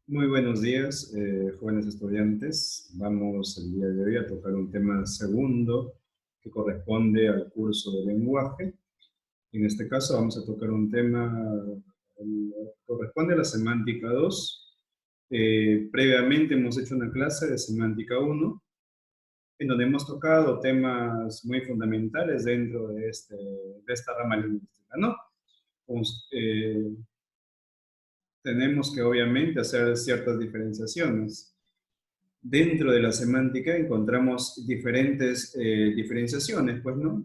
Muy buenos días, jóvenes estudiantes. Vamos el día de hoy a tocar un tema segundo que corresponde al curso de lenguaje. En este caso vamos a tocar un tema corresponde a la semántica 2. Previamente hemos hecho una clase de semántica 1 en donde hemos tocado temas muy fundamentales dentro de esta rama lingüística, ¿no? Pues, tenemos que obviamente hacer ciertas diferenciaciones. Dentro de la semántica encontramos diferentes diferenciaciones, pues, ¿no?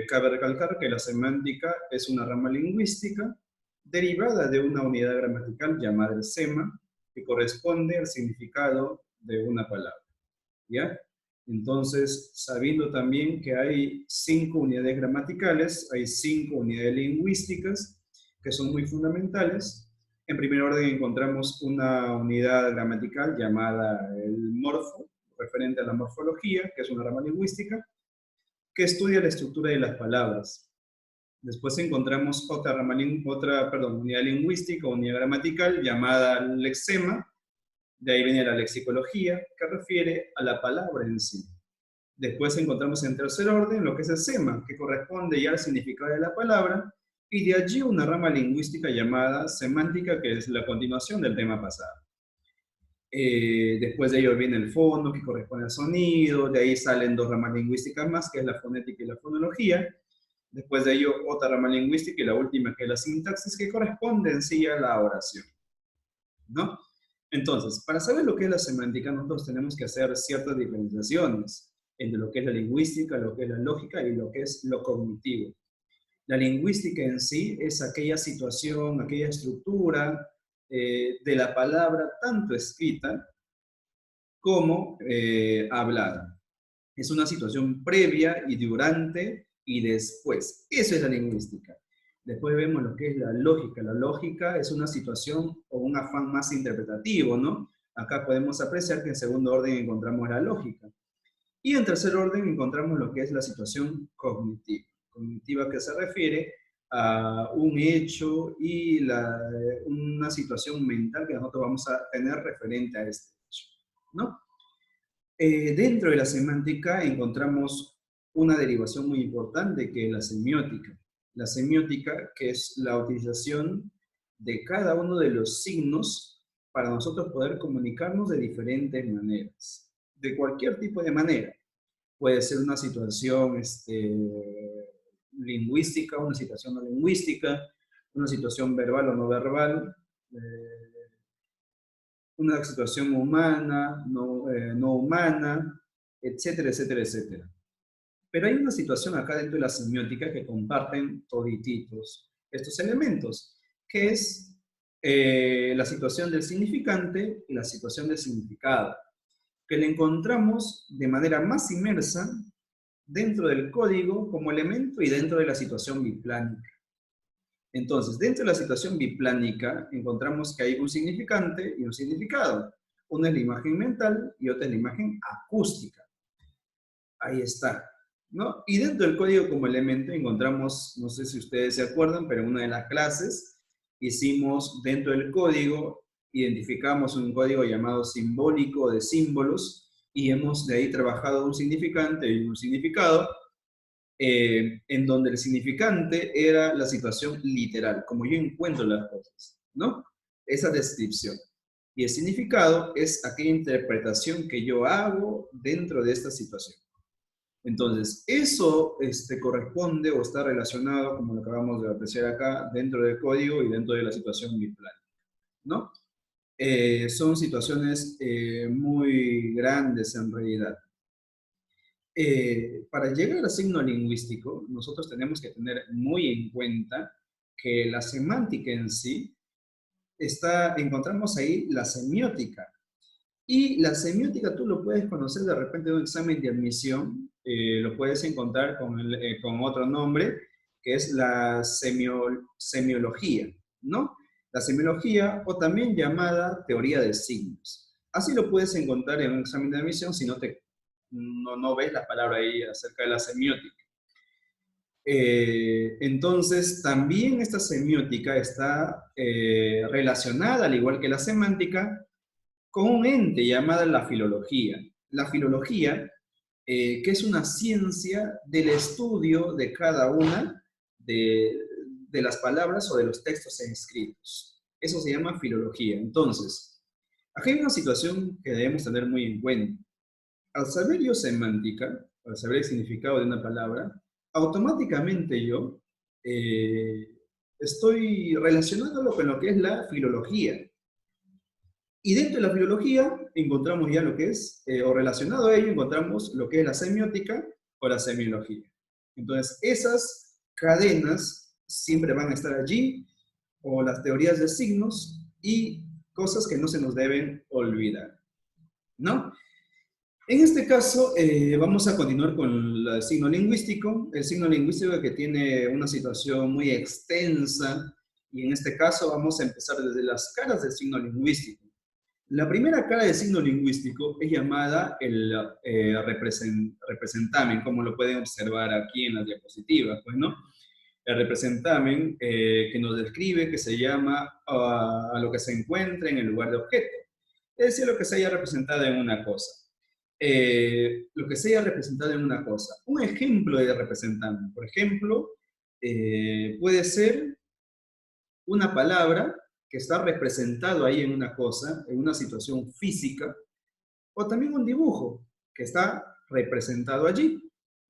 Cabe recalcar que la semántica es una rama lingüística derivada de una unidad gramatical llamada el sema, que corresponde al significado de una palabra, ¿ya? Entonces, sabiendo también que hay 5 unidades gramaticales, hay 5 unidades lingüísticas que son muy fundamentales. En primer orden encontramos una unidad gramatical llamada el morfo, referente a la morfología, que es una rama lingüística, que estudia la estructura de las palabras. Después encontramos unidad lingüística, unidad gramatical llamada lexema. De ahí viene la lexicología, que refiere a la palabra en sí. Después encontramos en tercer orden lo que es el sema, que corresponde ya al significado de la palabra, y de allí una rama lingüística llamada semántica, que es la continuación del tema pasado. Después de ello viene el fono, que corresponde al sonido, de ahí salen dos ramas lingüísticas más, que es la fonética y la fonología. Después de ello otra rama lingüística y la última, que es la sintaxis, que corresponde en sí a la oración, ¿no? Entonces, para saber lo que es la semántica, nosotros tenemos que hacer ciertas diferenciaciones entre lo que es la lingüística, lo que es la lógica y lo que es lo cognitivo. La lingüística en sí es aquella situación, aquella estructura de la palabra, tanto escrita como hablada. Es una situación previa y durante y después. Eso es la lingüística. Después vemos lo que es la lógica. La lógica es una situación o un afán más interpretativo, ¿no? Acá podemos apreciar que en segundo orden encontramos la lógica. Y en tercer orden encontramos lo que es la situación cognitiva. Cognitiva que se refiere a un hecho y una situación mental que nosotros vamos a tener referente a este hecho, ¿no? Dentro de la semántica encontramos una derivación muy importante que es la semiótica. La semiótica, que es la utilización de cada uno de los signos para nosotros poder comunicarnos de diferentes maneras, de cualquier tipo de manera. Puede ser una situación lingüística, una situación no lingüística, una situación verbal o no verbal, una situación humana, no humana, etcétera, etcétera, etcétera. Pero hay una situación acá dentro de la semiótica que comparten todititos estos elementos, que es la situación del significante y la situación del significado, que le encontramos de manera más inmersa dentro del código como elemento y dentro de la situación biplánica. Entonces, dentro de la situación biplánica encontramos que hay un significante y un significado. Una es la imagen mental y otra es la imagen acústica. Ahí está, ¿no? Y dentro del código como elemento encontramos, no sé si ustedes se acuerdan, pero en una de las clases hicimos dentro del código, identificamos un código llamado simbólico de símbolos y hemos de ahí trabajado un significante y un significado en donde el significante era la situación literal, como yo encuentro las cosas, ¿no? Esa descripción. Y el significado es aquella interpretación que yo hago dentro de esta situación. Entonces, eso corresponde o está relacionado, como lo acabamos de apreciar acá, dentro del código y dentro de la situación biplánica, ¿no? Son situaciones muy grandes en realidad. Para llegar al signo lingüístico, nosotros tenemos que tener muy en cuenta que la semántica en sí encontramos ahí la semiótica. Y la semiótica tú lo puedes conocer de repente en un examen de admisión, lo puedes encontrar con otro nombre, que es la semiología, ¿no? La semiología, o también llamada teoría de signos. Así lo puedes encontrar en un examen de admisión si no ves la palabra ahí acerca de la semiótica. Entonces, también esta semiótica está relacionada, al igual que la semántica, con un ente llamada la filología. La filología, que es una ciencia del estudio de cada una de las palabras o de los textos escritos. Eso se llama filología. Entonces, aquí hay una situación que debemos tener muy en cuenta. Al saber yo semántica, al saber el significado de una palabra, automáticamente yo eh, estoy relacionándolo con lo que es la filología. Y dentro de la filología encontramos ya lo que es, o relacionado a ello, encontramos lo que es la semiótica o la semiología. Entonces, esas cadenas siempre van a estar allí, o las teorías de signos y cosas que no se nos deben olvidar, ¿no? En este caso, vamos a continuar con el signo lingüístico. El signo lingüístico que tiene una situación muy extensa, y en este caso vamos a empezar desde las caras del signo lingüístico. La primera cara del signo lingüístico es llamada el representamen, como lo pueden observar aquí en las diapositivas, pues, ¿no? El representamen que nos describe, que se llama a lo que se encuentra en el lugar de objeto, es decir, lo que se haya representado en una cosa. Lo que se haya representado en una cosa. Un ejemplo de representamen, por ejemplo, puede ser una palabra que está representado ahí en una cosa, en una situación física, o también un dibujo que está representado allí,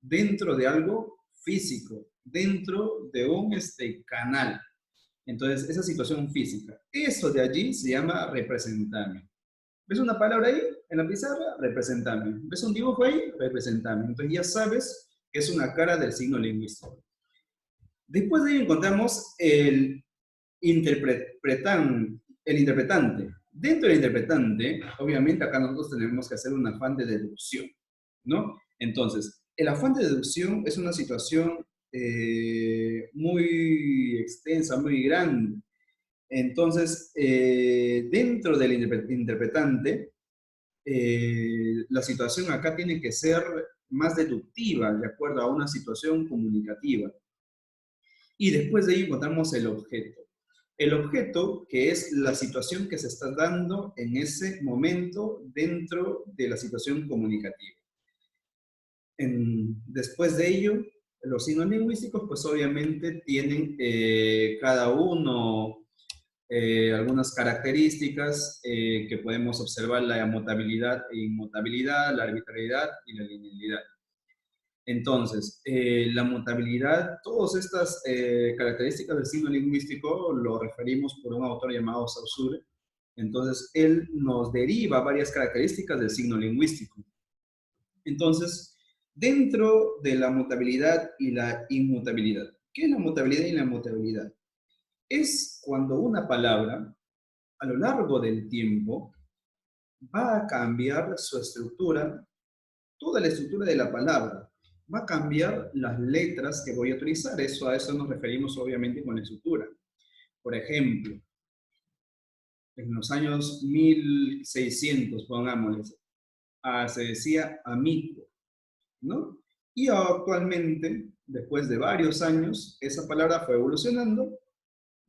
dentro de algo físico, dentro de un canal. Entonces, esa situación física. Eso de allí se llama representame. ¿Ves una palabra ahí en la pizarra? Representame. ¿Ves un dibujo ahí? Representame. Entonces ya sabes que es una cara del signo lingüístico. Después de ahí encontramos el interpretante. Dentro del interpretante, obviamente acá nosotros tenemos que hacer un afán de deducción, ¿no? Entonces, el afán de deducción es una situación muy extensa, muy grande. Entonces, dentro del interpretante, la situación acá tiene que ser más deductiva, de acuerdo a una situación comunicativa. Y después de ahí encontramos el objeto. El objeto, que es la situación que se está dando en ese momento dentro de la situación comunicativa. Después de ello, los signos lingüísticos, pues obviamente tienen cada uno algunas características que podemos observar: la mutabilidad e inmutabilidad, la arbitrariedad y la linealidad. Entonces, la mutabilidad, todas estas características del signo lingüístico lo referimos por un autor llamado Saussure. Entonces, él nos deriva varias características del signo lingüístico. Entonces, dentro de la mutabilidad y la inmutabilidad, ¿qué es la mutabilidad y la inmutabilidad? Es cuando una palabra, a lo largo del tiempo, va a cambiar su estructura, toda la estructura de la palabra. Va a cambiar las letras que voy a utilizar. A eso nos referimos obviamente con la estructura. Por ejemplo, en los años 1600, pongámosles, se decía amigo, ¿no? Y actualmente, después de varios años, esa palabra fue evolucionando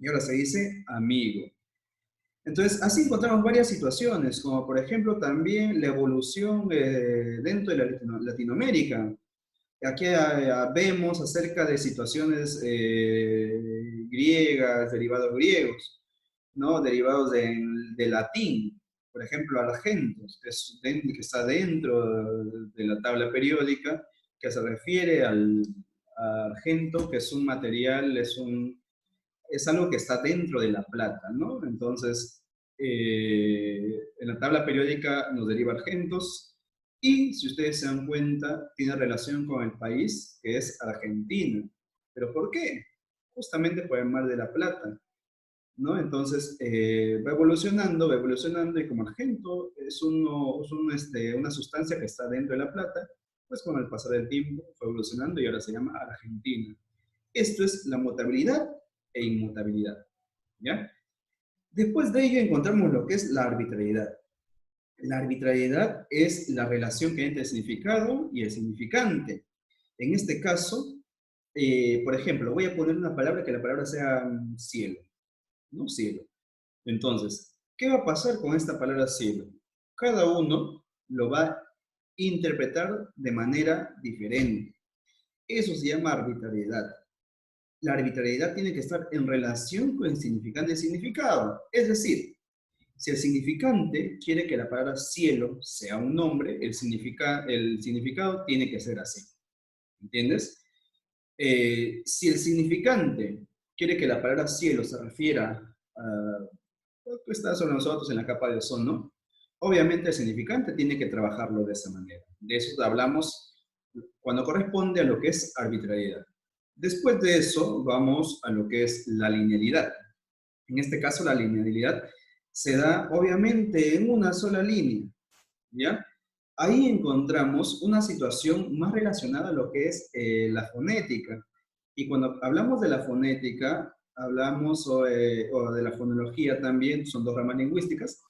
y ahora se dice amigo. Entonces, así encontramos varias situaciones, como por ejemplo también la evolución dentro de Latinoamérica. Aquí vemos acerca de situaciones griegas, derivados griegos, ¿no? Derivados de latín. Por ejemplo, argentos, que está dentro de la tabla periódica, que se refiere a argento, que es un material, es algo que está dentro de la plata, ¿no? Entonces, en la tabla periódica nos deriva argentos, y si ustedes se dan cuenta, tiene relación con el país, que es Argentina. ¿Pero por qué? Justamente por el Mar de la Plata, ¿no? Entonces, va evolucionando, y como argento una sustancia que está dentro de la plata, pues con el pasar del tiempo fue evolucionando y ahora se llama Argentina. Esto es la mutabilidad e inmutabilidad, ¿ya? Después de ello encontramos lo que es la arbitrariedad. La arbitrariedad es la relación que hay entre el significado y el significante. En este caso, por ejemplo, voy a poner una palabra, que la palabra sea cielo, ¿no? Cielo. Entonces, ¿qué va a pasar con esta palabra cielo? Cada uno lo va a interpretar de manera diferente. Eso se llama arbitrariedad. La arbitrariedad tiene que estar en relación con el significante y significado. Es decir, si el significante quiere que la palabra cielo sea un nombre, el significado tiene que ser así. ¿Entiendes? Si el significante quiere que la palabra cielo se refiera a lo que está sobre nosotros en la capa de ozono, obviamente el significante tiene que trabajarlo de esa manera. De eso hablamos cuando corresponde a lo que es arbitrariedad. Después de eso, vamos a lo que es la linealidad. En este caso, la linealidad se da obviamente en una sola línea, ¿ya? Ahí encontramos una situación más relacionada a lo que es la fonética. Y cuando hablamos de la fonética, hablamos o de la fonología también, son dos ramas lingüísticas,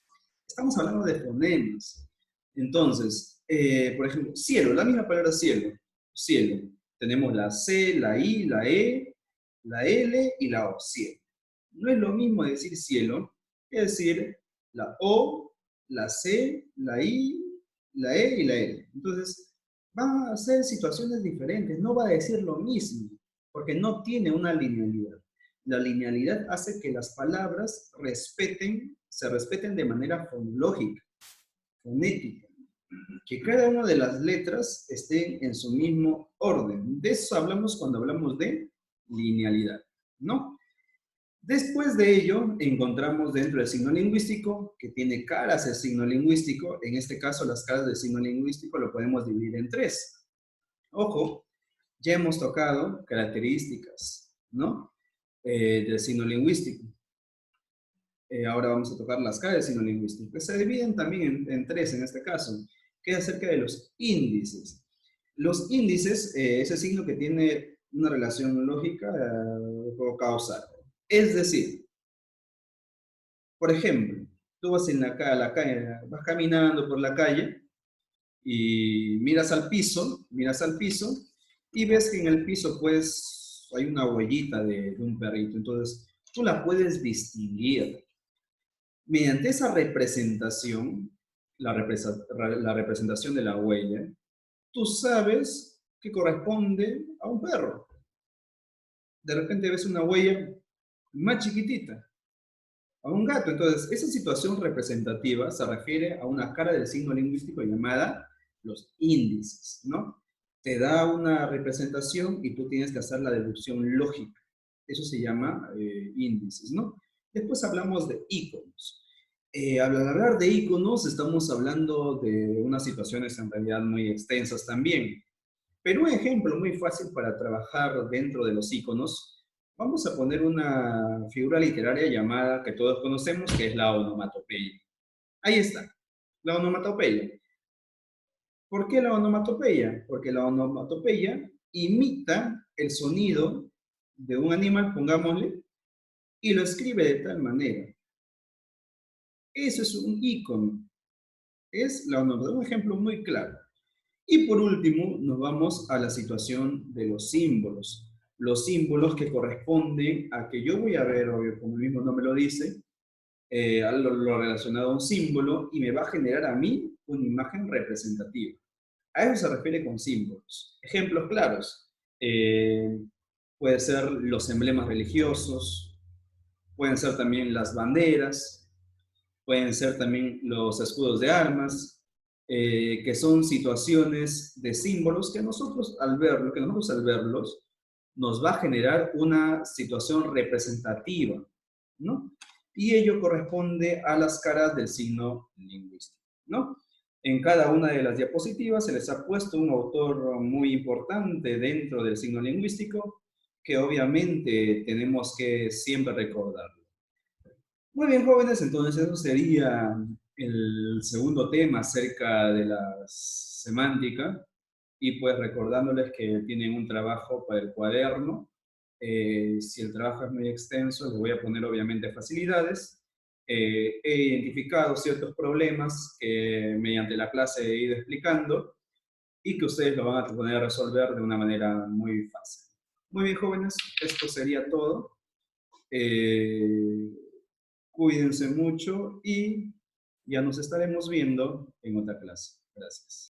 estamos hablando de fonemas. Entonces, por ejemplo, cielo, la misma palabra cielo, cielo. Tenemos la C, la I, la E, la L y la O, cielo. No es lo mismo decir cielo que decir la O, la C, la I, la E y la L. Entonces, van a ser situaciones diferentes, no va a decir lo mismo, porque no tiene una linealidad. La linealidad hace que las palabras se respeten de manera fonológica, fonética, que cada una de las letras estén en su mismo orden. De eso hablamos cuando hablamos de linealidad, ¿no? Después de ello, encontramos dentro del signo lingüístico, que tiene caras el signo lingüístico. En este caso, las caras del signo lingüístico lo podemos dividir en tres. Ojo, ya hemos tocado características, ¿no? Del signo lingüístico. Ahora vamos a tocar las caras del signo lingüístico, que se dividen también en tres en este caso, que es acerca de los índices. Los índices, ese signo que tiene una relación lógica o causal. Es decir, por ejemplo, tú vas vas caminando por la calle y miras al piso y ves que en el piso pues hay una huellita de un perrito. Entonces, tú la puedes distinguir. Mediante esa representación, la representación de la huella, tú sabes que corresponde a un perro. De repente ves una huella más chiquitita, a un gato. Entonces, esa situación representativa se refiere a una cara del signo lingüístico llamada los índices, ¿no? Te da una representación y tú tienes que hacer la deducción lógica. Eso se llama índices, ¿no? Después hablamos de iconos. Al hablar de iconos, estamos hablando de unas situaciones en realidad muy extensas también. Pero un ejemplo muy fácil para trabajar dentro de los iconos, vamos a poner una figura literaria llamada, que todos conocemos, que es la onomatopeya. Ahí está, la onomatopeya. ¿Por qué la onomatopeya? Porque la onomatopeya imita el sonido de un animal, pongámosle, y lo escribe de tal manera. Eso es un icono. Es la onomatopeya, un ejemplo muy claro. Y por último, nos vamos a la situación de los símbolos. Los símbolos que corresponden a que yo voy a ver, obvio, como el mismo nombre lo dice, lo relacionado a un símbolo y me va a generar a mí una imagen representativa. A eso se refiere con símbolos. Ejemplos claros. Pueden ser los emblemas religiosos, pueden ser también las banderas, pueden ser también los escudos de armas, que son situaciones de símbolos que nosotros al verlos nos va a generar una situación representativa, ¿no? Y ello corresponde a las caras del signo lingüístico, ¿no? En cada una de las diapositivas se les ha puesto un autor muy importante dentro del signo lingüístico que obviamente tenemos que siempre recordar. Muy bien, jóvenes, entonces eso sería el segundo tema acerca de la semántica y pues recordándoles que tienen un trabajo para el cuaderno. Si el trabajo es muy extenso, les voy a poner obviamente facilidades. He identificado ciertos problemas que mediante la clase he ido explicando y que ustedes lo van a poder resolver de una manera muy fácil. Muy bien, jóvenes, esto sería todo. Cuídense mucho y Ya nos estaremos viendo en otra clase. Gracias.